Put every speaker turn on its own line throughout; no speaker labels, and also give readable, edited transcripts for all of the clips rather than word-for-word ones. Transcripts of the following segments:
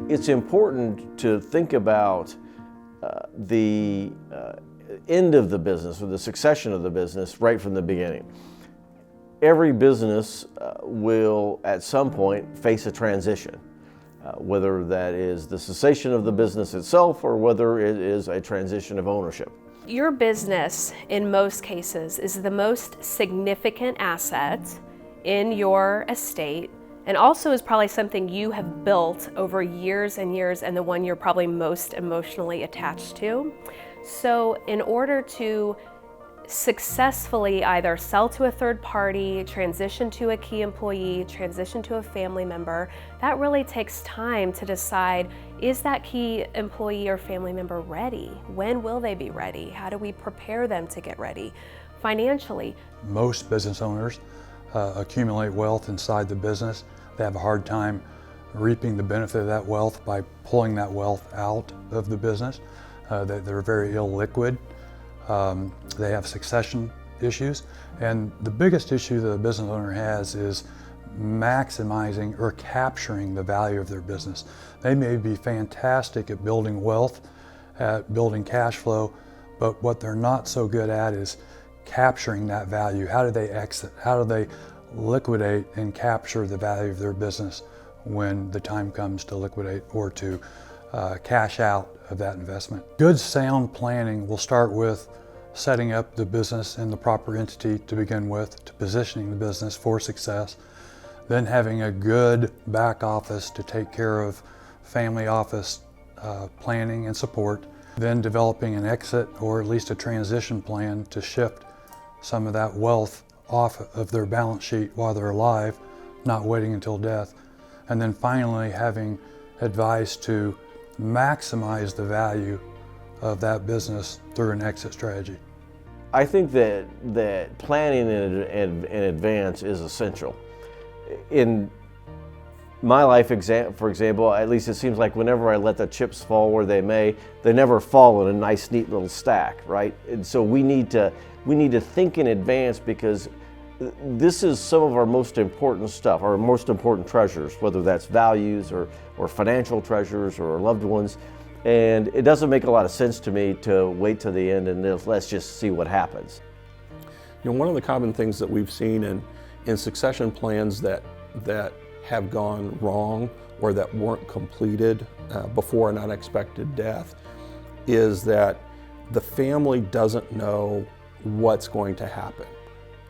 It's important to think about the end of the business or the succession of the business right from the beginning. Every business will at some point face a transition, whether that is the cessation of the business itself or whether it is a transition of ownership.
Your business, in most cases, is the most significant asset in your estate, and also is probably something you have built over years and years, and the one you're probably most emotionally attached to. So in order to successfully either sell to a third party, transition to a key employee, transition to a family member, that really takes time to decide, is that key employee or family member ready? When will they be ready? How do we prepare them to get ready financially?
Most business owners accumulate wealth inside the business. They have a hard time reaping the benefit of that wealth by pulling that wealth out of the business. They're very illiquid. They have succession issues, and the biggest issue that a business owner has is maximizing or capturing the value of their business. They may be fantastic at building wealth, at building cash flow, but what they're not so good at is capturing that value. How do they exit? How do they liquidate and capture the value of their business when the time comes to liquidate or to cash out of that investment? Good sound planning will start with setting up the business in the proper entity to begin with, to positioning the business for success, then having a good back office to take care of family office planning and support, then developing an exit or at least a transition plan to shift some of that wealth off of their balance sheet while they're alive, not waiting until death, and then finally having advice to maximize the value of that business through an exit strategy.
I think that planning in advance is essential. In my life, for example, at least it seems like whenever I let the chips fall where they may, they never fall in a nice, neat little stack, right? And so we need to think in advance, because this is some of our most important stuff, our most important treasures, whether that's values or financial treasures or loved ones. And it doesn't make a lot of sense to me to wait till the end and let's just see what happens.
You know, one of the common things that we've seen in succession plans that have gone wrong or that weren't completed before an unexpected death is that the family doesn't know what's going to happen.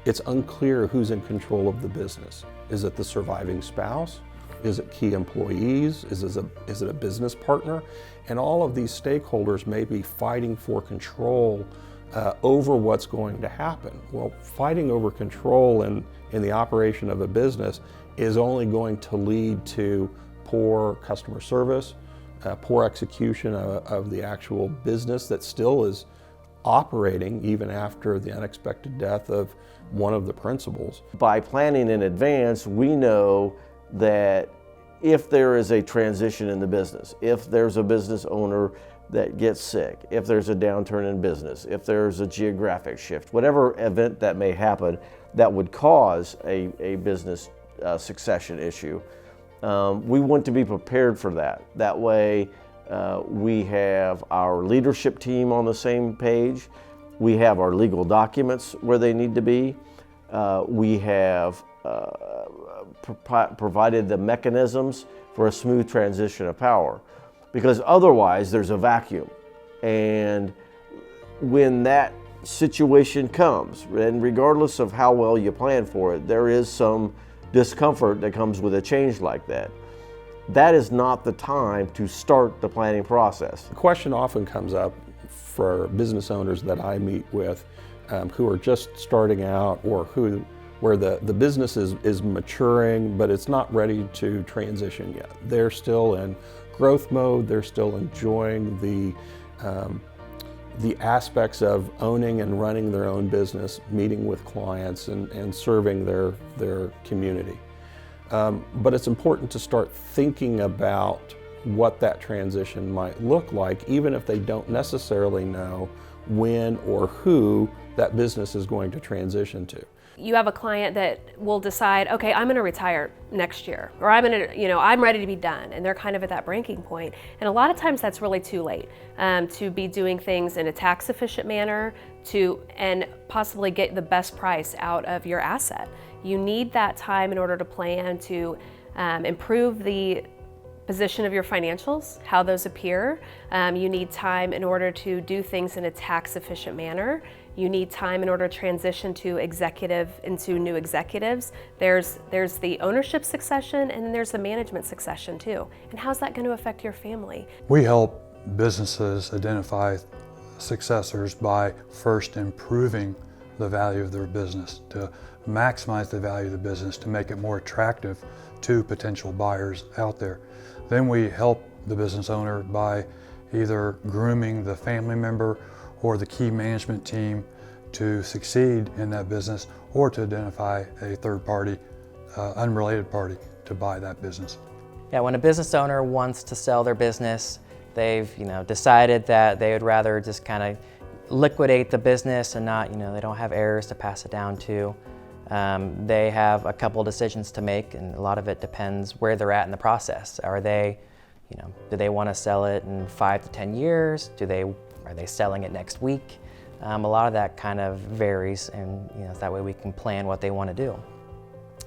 It's unclear who's in control of the business. Is it the surviving spouse? Is it key employees? Is it a business partner? And all of these stakeholders may be fighting for control over what's going to happen. Well, fighting over control in the operation of a business is only going to lead to poor customer service, poor execution of the actual business that still is operating even after the unexpected death of one of the principals.
By planning in advance, we know that if there is a transition in the business, if there's a business owner that gets sick, if there's a downturn in business, if there's a geographic shift, whatever event that may happen that would cause a business succession issue, we want to be prepared for that. That way we have our leadership team on the same page, we have our legal documents where they need to be, we have provided the mechanisms for a smooth transition of power, because otherwise there's a vacuum. And when that situation comes, and regardless of how well you plan for it, there is some discomfort that comes with a change like that. That is not the time to start the planning process.
The question often comes up for business owners that I meet with who are just starting out, or where the business is maturing, but it's not ready to transition yet. They're still in growth mode. They're still enjoying the aspects of owning and running their own business, meeting with clients and serving their community. But it's important to start thinking about what that transition might look like, even if they don't necessarily know when or who that business is going to transition to.
You have a client that will decide, okay, I'm going to retire next year, or I'm going to, I'm ready to be done, and they're kind of at that breaking point. And a lot of times that's really too late to be doing things in a tax efficient manner and possibly get the best price out of your asset. You need that time in order to plan to improve the position of your financials, how those appear. You need time in order to do things in a tax efficient manner. You need time in order to transition into new executives. There's the ownership succession, and then there's the management succession too. And how's that going to affect your family?
We help businesses identify successors by first improving the value of their business, to maximize the value of the business, to make it more attractive to potential buyers out there. Then we help the business owner by either grooming the family member or the key management team to succeed in that business, or to identify a third party, unrelated party to buy that business.
Yeah, when a business owner wants to sell their business, they've decided that they would rather just kind of liquidate the business and not, they don't have heirs to pass it down to. They have a couple decisions to make, and a lot of it depends where they're at in the process. Are they, do they want to sell it in 5 to 10 years? Are they selling it next week? A lot of that kind of varies, and that way we can plan what they want to do.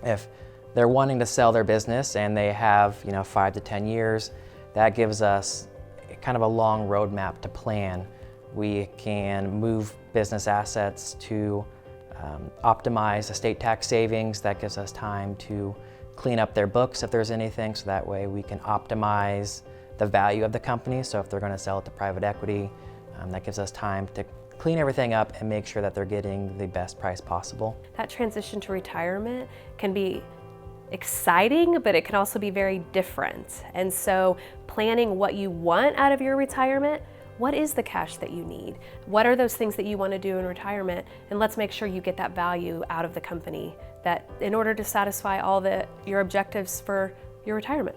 If they're wanting to sell their business and they have 5 to 10 years, that gives us kind of a long roadmap to plan. We can move business assets to optimize estate tax savings. That gives us time to clean up their books if there's anything, so that way we can optimize the value of the company. So if they're going to sell it to private equity, that gives us time to clean everything up and make sure that they're getting the best price possible.
That transition to retirement can be exciting, but it can also be very different. And so planning what you want out of your retirement, what is the cash that you need? What are those things that you want to do in retirement? And let's make sure you get that value out of the company that in order to satisfy all your objectives for your retirement.